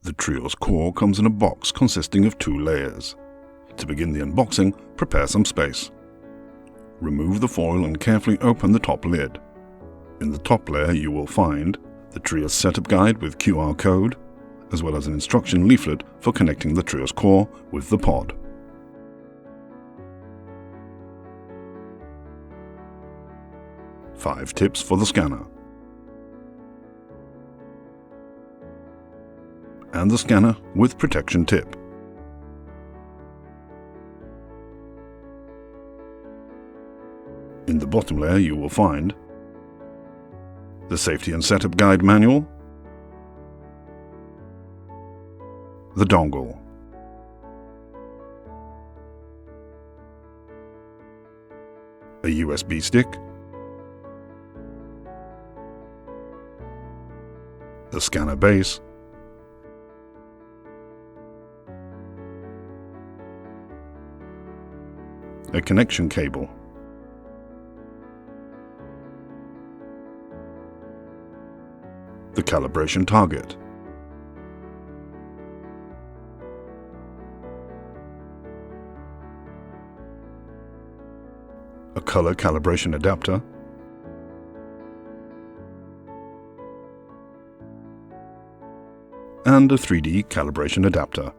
The TRIOS core comes in a box consisting of 2 layers. To begin the unboxing, prepare some space. Remove the foil and carefully open the top lid. In the top layer you will find the TRIOS setup guide with QR code, as well as an instruction leaflet for connecting the TRIOS core with the pod. Five tips for the scanner. And the scanner with protection tip. In the bottom layer you will find the safety and setup guide manual, the dongle, a USB stick, the scanner base, a connection cable, the calibration target, a color calibration adapter, and a 3D calibration adapter.